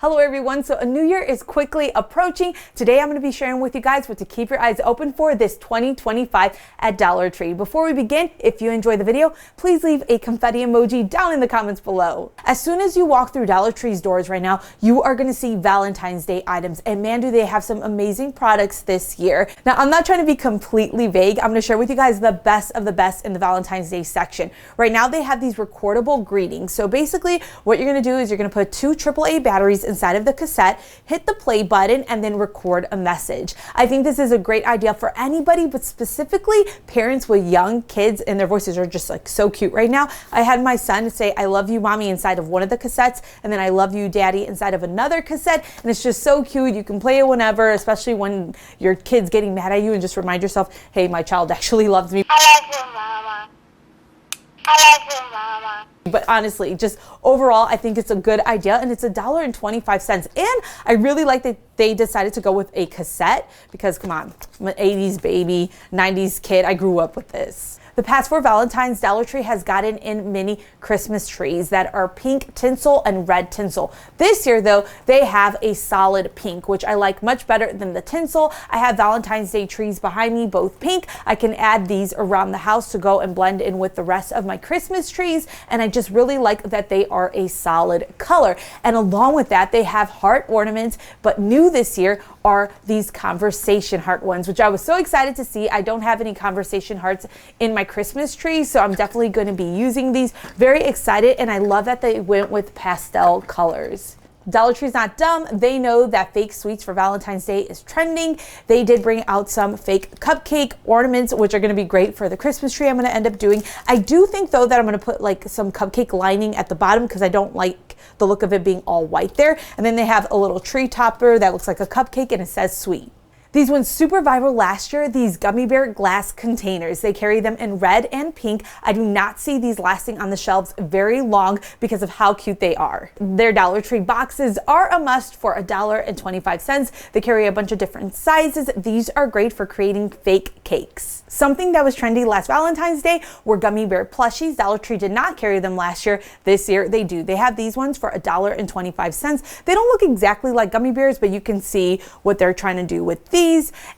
Hello everyone, so a new year is quickly approaching. Today I'm going to be sharing with you guys what to keep your eyes open for this 2025 at Dollar Tree. Before we begin, if you enjoyed the video, please leave a confetti emoji down in the comments below. As soon as you walk through Dollar Tree's doors right now, you are going to see Valentine's Day items, and man do they have some amazing products this year. Now I'm not trying to be completely vague. I'm going to share with you guys the best of the best in the Valentine's Day section. Right now they have these recordable greetings. So basically what you're going to do is you're going to put two AAA batteries inside of the cassette, hit the play button, and then record a message. I think this is a great idea for anybody, but specifically parents with young kids, and their voices are just like so cute right now. I had my son say, "I love you, mommy," inside of one of the cassettes, and then "I love you, daddy," inside of another cassette, and it's just so cute. You can play it whenever, especially when your kid's getting mad at you, and just remind yourself, hey, my child actually loves me. I love you, mama. I love you, mama. But honestly, just overall, I think it's a good idea, and it's $1.25. And I really like that they decided to go with a cassette because, come on, I'm an 80s baby, 90s kid. I grew up with this. The past 4 Valentine's, Dollar Tree has gotten in mini Christmas trees that are pink tinsel and red tinsel. This year, though, they have a solid pink, which I like much better than the tinsel. I have Valentine's Day trees behind me, both pink. I can add these around the house to go and blend in with the rest of my Christmas trees, and I just really like that they are a solid color. And along with that, they have heart ornaments, but new this year are these conversation heart ones, which I was so excited to see. I don't have any conversation hearts in my Christmas tree, so I'm definitely going to be using these. Very excited, and I love that they went with pastel colors. Dollar Tree's not dumb. They know that fake sweets for Valentine's Day is trending. They did bring out some fake cupcake ornaments, which are going to be great for the Christmas tree I'm going to end up doing. I do think, though, that I'm going to put like some cupcake lining at the bottom because I don't like the look of it being all white there. And then they have a little tree topper that looks like a cupcake, and it says sweet. These went super viral last year, these gummy bear glass containers. They carry them in red and pink. I do not see these lasting on the shelves very long because of how cute they are. Their Dollar Tree boxes are a must for $1.25. They carry a bunch of different sizes. These are great for creating fake cakes. Something that was trendy last Valentine's Day were gummy bear plushies. Dollar Tree did not carry them last year. This year they do. They have these ones for $1.25. They don't look exactly like gummy bears, but you can see what they're trying to do with these.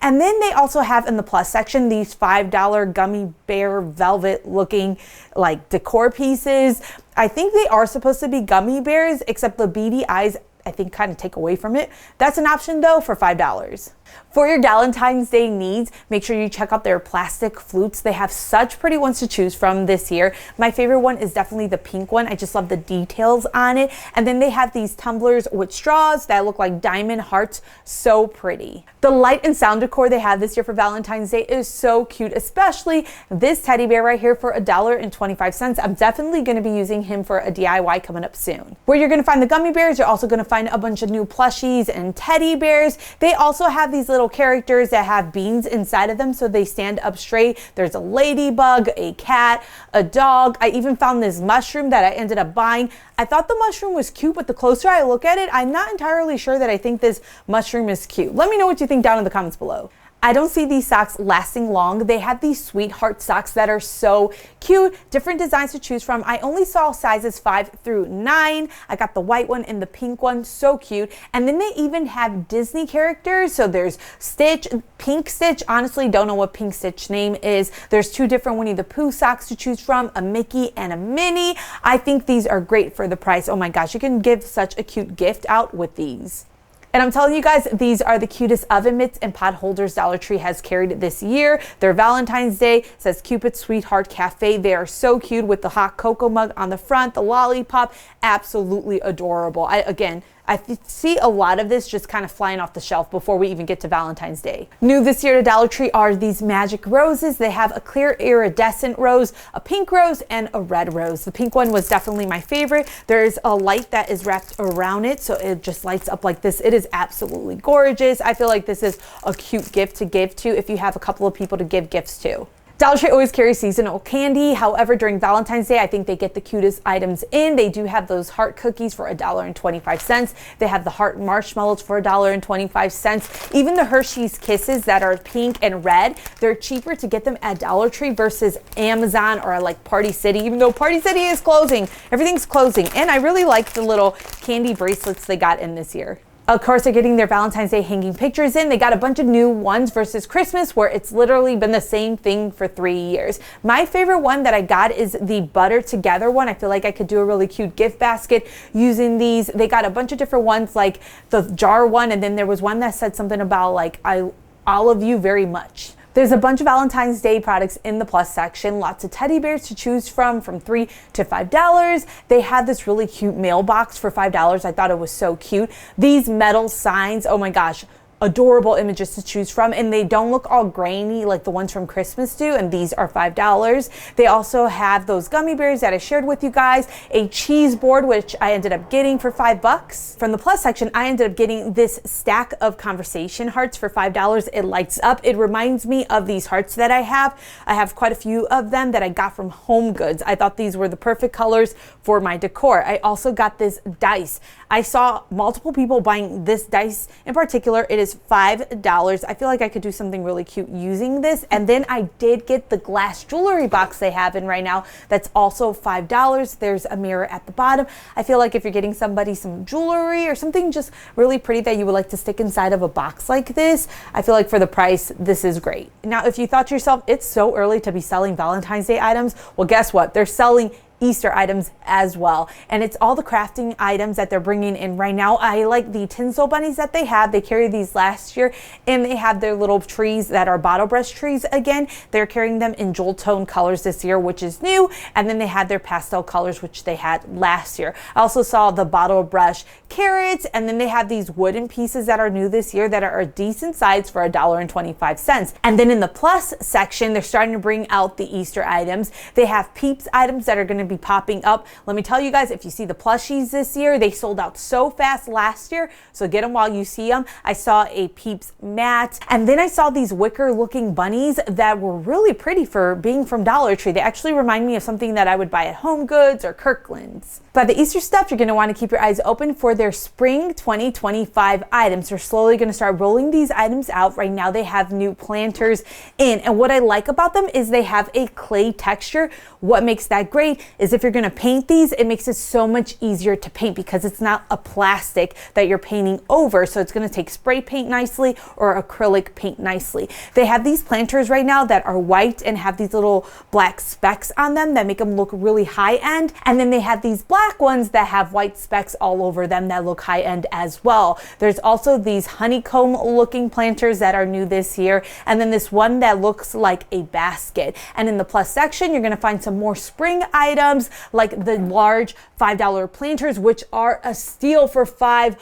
And then they also have in the plus section these $5 gummy bear velvet looking like decor pieces. I think they are supposed to be gummy bears, except the beady eyes I think kind of take away from it. That's an option though for $5. For your Valentine's Day needs, make sure you check out their plastic flutes. They have such pretty ones to choose from this year. My favorite one is definitely the pink one. I just love the details on it. And then they have these tumblers with straws that look like diamond hearts. So pretty. The light and sound decor they have this year for Valentine's Day is so cute, especially this teddy bear right here for $1.25. I'm definitely going to be using him for a DIY coming up soon. Where you're going to find the gummy bears, you're also going to find a bunch of new plushies and teddy bears. They also have these little characters that have beans inside of them so they stand up straight. There's a ladybug, a cat, a dog. I even found this mushroom that I ended up buying. I thought the mushroom was cute, but the closer I look at it, I'm not entirely sure that I think this mushroom is cute. Let me know what you think down in the comments below. I don't see these socks lasting long. They have these sweetheart socks that are so cute, different designs to choose from. I only saw sizes 5 through 9. I got the white one and the pink one, so cute. And then they even have Disney characters. So there's Stitch, Pink Stitch. Honestly, don't know what Pink Stitch name is. There's 2 different Winnie the Pooh socks to choose from, a Mickey and a Minnie. I think these are great for the price. Oh my gosh, you can give such a cute gift out with these. And I'm telling you guys, these are the cutest oven mitts and pot holders Dollar Tree has carried this year. Their Valentine's Day says Cupid's Sweetheart Cafe. They are so cute with the hot cocoa mug on the front, the lollipop, absolutely adorable. I see a lot of this just kind of flying off the shelf before we even get to Valentine's Day. New this year to Dollar Tree are these magic roses. They have a clear iridescent rose, a pink rose, and a red rose. The pink one was definitely my favorite. There's a light that is wrapped around it, so it just lights up like this. It is absolutely gorgeous. I feel like this is a cute gift to give to if you have a couple of people to give gifts to. Dollar Tree always carries seasonal candy. However, during Valentine's Day, I think they get the cutest items in. They do have those heart cookies for $1.25. They have the heart marshmallows for $1.25. Even the Hershey's Kisses that are pink and red, they're cheaper to get them at Dollar Tree versus Amazon or like Party City, even though Party City is closing. Everything's closing. And I really like the little candy bracelets they got in this year. Of course, they're getting their Valentine's Day hanging pictures in. They got a bunch of new ones versus Christmas, where it's literally been the same thing for 3 years. My favorite one that I got is the Butter Together one. I feel like I could do a really cute gift basket using these. They got a bunch of different ones, like the jar one, and then there was one that said something about like, I love you very much. There's a bunch of Valentine's Day products in the plus section. Lots of teddy bears to choose from $3 to $5. They had this really cute mailbox for $5. I thought it was so cute. These metal signs, oh my gosh, adorable images to choose from, and they don't look all grainy like the ones from Christmas do, and these are $5. They also have those gummy bears that I shared with you guys, a cheese board, which I ended up getting for $5. From the plus section, I ended up getting this stack of conversation hearts for $5. It lights up. It reminds me of these hearts that I have. I have quite a few of them that I got from Home Goods. I thought these were the perfect colors for my decor. I also got this dice. I saw multiple people buying this dice in particular. It is $5. I feel like I could do something really cute using this. And then I did get the glass jewelry box they have in right now. That's also $5. There's a mirror at the bottom. I feel like if you're getting somebody some jewelry or something just really pretty that you would like to stick inside of a box like this, I feel like for the price, this is great. Now, if you thought to yourself, it's so early to be selling Valentine's Day items, well, guess what? They're selling Easter items as well, and it's all the crafting items that they're bringing in right now. I like the tinsel bunnies that they have. They carried these last year, and they have their little trees that are bottle brush trees again. They're carrying them in jewel tone colors this year, which is new, and then they had their pastel colors, which they had last year. I also saw the bottle brush carrots, and then they have these wooden pieces that are new this year that are a decent size for $1.25. And then in the plus section, they're starting to bring out the Easter items. They have Peeps items that are going to be popping up. Let me tell you guys, if you see the plushies this year, they sold out so fast last year, so get them while you see them. I saw a Peeps mat, and then I saw these wicker looking bunnies that were really pretty for being from Dollar Tree. They actually remind me of something that I would buy at Home Goods or Kirkland's. But the Easter stuff, you're going to want to keep your eyes open for their spring 2025 items. They're slowly going to start rolling these items out. Right now they have new planters in, and what I like about them is they have a clay texture. What makes that great is if you're going to paint these, it makes it so much easier to paint because it's not a plastic that you're painting over. So it's going to take spray paint nicely or acrylic paint nicely. They have these planters right now that are white and have these little black specks on them that make them look really high end. And then they have these black ones that have white specks all over them that look high end as well. There's also these honeycomb looking planters that are new this year. And then this one that looks like a basket. And in the plus section, you're going to find some more spring items like the large $5 planters, which are a steal for $5.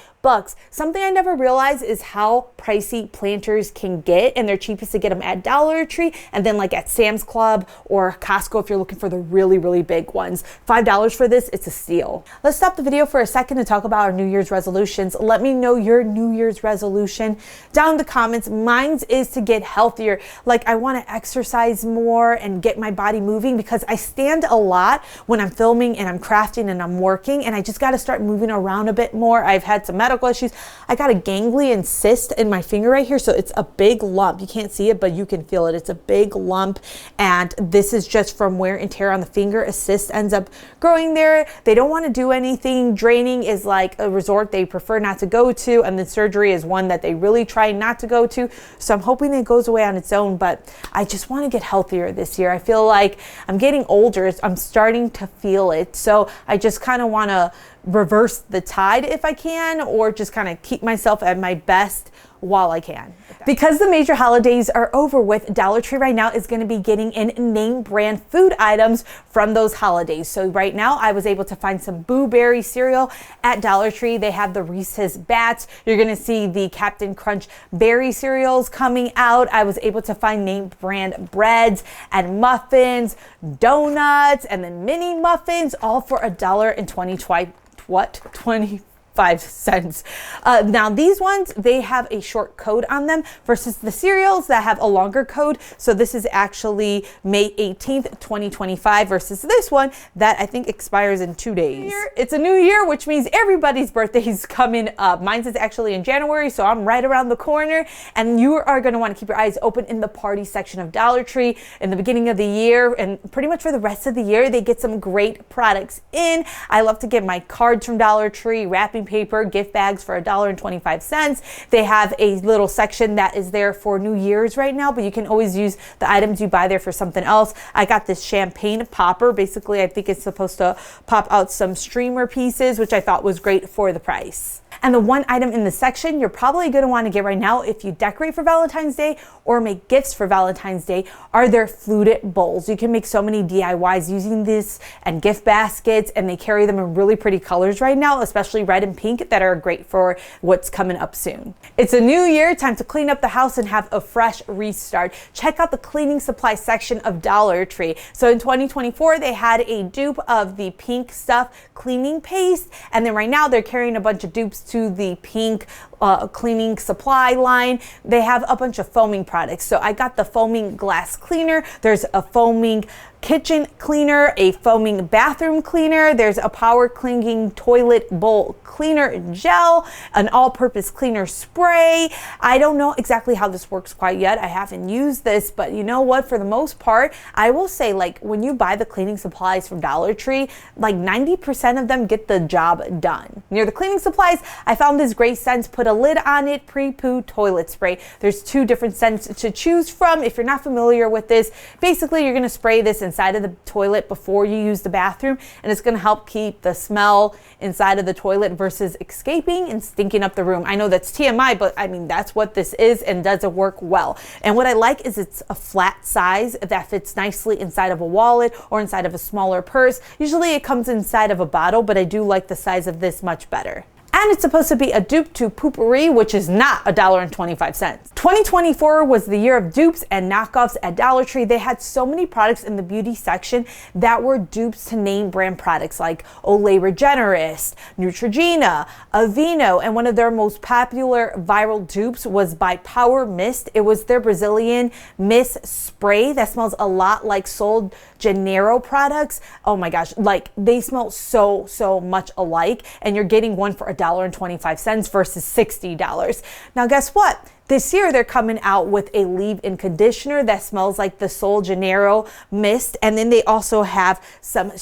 Something I never realized is how pricey planters can get, and they're cheapest to get them at Dollar Tree and then like at Sam's Club or Costco if you're looking for the really big ones. $5 for this, it's a steal. Let's stop the video for a second to talk about our New Year's resolutions. Let me know your New Year's resolution down in the comments. Mine is to get healthier. Like I want to exercise more and get my body moving because I stand a lot when I'm filming and I'm crafting and I'm working, and I just got to start moving around a bit more. I've had some medical issues. I got a ganglion cyst in my finger right here, so it's a big lump. You can't see it, but you can feel it. It's a big lump, and this is just from wear and tear on the finger. A cyst ends up growing there. They don't want to do anything. Draining is like a resort they prefer not to go to, and the surgery is one that they really try not to go to. So I'm hoping it goes away on its own, but I just want to get healthier this year. I feel like I'm getting older. I'm starting to feel it. So I just kind of want to reverse the tide if I can, or just kind of keep myself at my best while I can. Because the major holidays are over with, Dollar Tree right now is going to be getting in name brand food items from those holidays. So right now I was able to find some Boo Berry cereal at Dollar Tree. They have the Reese's Bats. You're going to see the Captain Crunch berry cereals coming out. I was able to find name brand breads and muffins, donuts, and then mini muffins, all for $1.25. Now these ones, they have a short code on them versus the cereals that have a longer code. So this is actually May 18th, 2025 versus this one that I think expires in 2 days. It's a new year, which means everybody's birthday is coming up. Mine's is actually in January, so I'm right around the corner, and you are going to want to keep your eyes open in the party section of Dollar Tree in the beginning of the year, and pretty much for the rest of the year, they get some great products in. I love to get my cards from Dollar Tree, wrapping paper, gift bags for $1.25. They have a little section that is there for New Year's right now, but you can always use the items you buy there for something else. I got this champagne popper. Basically, I think it's supposed to pop out some streamer pieces, which I thought was great for the price. And the one item in the section you're probably going to want to get right now if you decorate for Valentine's Day or make gifts for Valentine's Day are their fluted bowls. You can make so many DIYs using this and gift baskets, and they carry them in really pretty colors right now, especially red and pink, that are great for what's coming up soon. It's a new year, time to clean up the house and have a fresh restart. Check out the cleaning supply section of Dollar Tree. So in 2024, they had a dupe of the pink stuff cleaning paste, and then right now they're carrying a bunch of dupes to the pink cleaning supply line. They have a bunch of foaming products. So I got the foaming glass cleaner. There's a foaming kitchen cleaner, a foaming bathroom cleaner. There's a power cleaning toilet bowl cleaner gel, an all-purpose cleaner spray. I don't know exactly how this works quite yet. I haven't used this, but you know what? For the most part, I will say, like, when you buy the cleaning supplies from Dollar Tree, like 90% of them get the job done. Near the cleaning supplies, I found this great scent, put a lid on it, pre-poo toilet spray. There's 2 different scents to choose from. If you're not familiar with this, basically you're gonna spray this inside of the toilet before you use the bathroom, and it's gonna help keep the smell inside of the toilet versus escaping and stinking up the room. I know that's TMI, but I mean, that's what this is, and does it work well. And what I like is it's a flat size that fits nicely inside of a wallet or inside of a smaller purse. Usually it comes inside of a bottle, but I do like the size of this much better. And it's supposed to be a dupe to poopery, which is not $1.25. 2024 was the year of dupes and knockoffs at Dollar Tree. They had so many products in the beauty section that were dupes to name brand products like Olay Regenerist, Neutrogena, Aveeno, and one of their most popular viral dupes was by Power Mist. It was their Brazilian mist spray that smells a lot like Sol de Janeiro products. Oh my gosh, like they smell so much alike, and you're getting one for $1.25 versus $60. Now guess what? This year, they're coming out with a leave-in conditioner that smells like the Sol de Janeiro mist. And then they also have some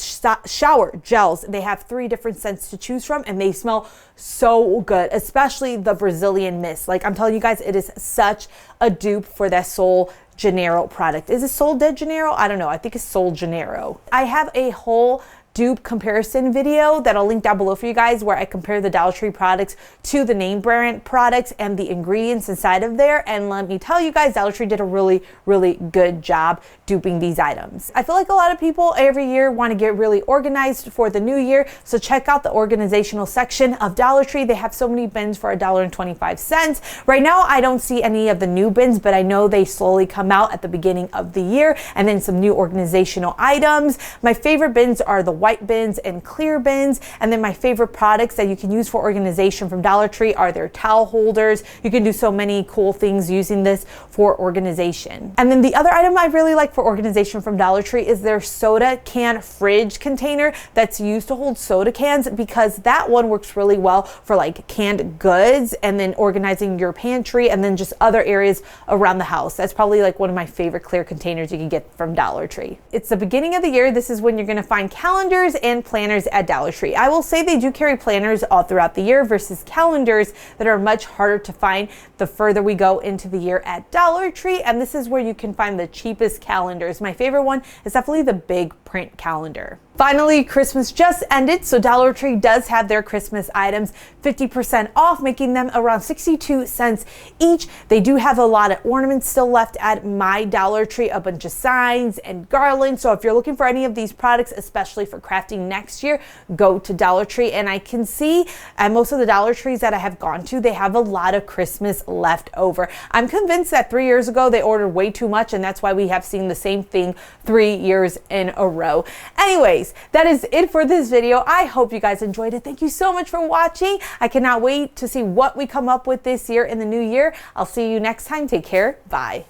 shower gels. They have 3 different scents to choose from, and they smell so good, especially the Brazilian mist. Like, I'm telling you guys, it is such a dupe for that Sol de Janeiro product. Is it Sol de Janeiro? I don't know. I think it's Sol de Janeiro. I have a whole dupe comparison video that I'll link down below for you guys, where I compare the Dollar Tree products to the name brand products and the ingredients inside of there. And let me tell you guys, Dollar Tree did a really good job duping these items. I feel like a lot of people every year want to get really organized for the new year, so check out the organizational section of Dollar Tree. They have so many bins for $1.25. Right now, I don't see any of the new bins, but I know they slowly come out at the beginning of the year, and then some new organizational items. My favorite bins are the white bins and clear bins, and then my favorite products that you can use for organization from Dollar Tree are their towel holders. You can do so many cool things using this for organization. And then the other item I really like for organization from Dollar Tree is their soda can fridge container that's used to hold soda cans, because that one works really well for like canned goods and then organizing your pantry and then just other areas around the house. That's probably like one of my favorite clear containers you can get from Dollar Tree. It's the beginning of the year. This is when you're going to find calendars and planners at Dollar Tree. I will say they do carry planners all throughout the year versus calendars that are much harder to find the further we go into the year at Dollar Tree, and this is where you can find the cheapest calendars. My favorite one is definitely the big print calendar. Finally, Christmas just ended, so Dollar Tree does have their Christmas items 50% off, making them around 62 cents each. They do have a lot of ornaments still left at my Dollar Tree, a bunch of signs and garlands. So if you're looking for any of these products, especially for crafting next year, go to Dollar Tree. And I can see at most of the Dollar Trees that I have gone to, they have a lot of Christmas left over. I'm convinced that 3 years ago they ordered way too much, and that's why we have seen the same thing 3 years in a row. Anyways, anyways, that is it for this video. I hope you guys enjoyed it. Thank you so much for watching. I cannot wait to see what we come up with this year in the new year. I'll see you next time. Take care. Bye.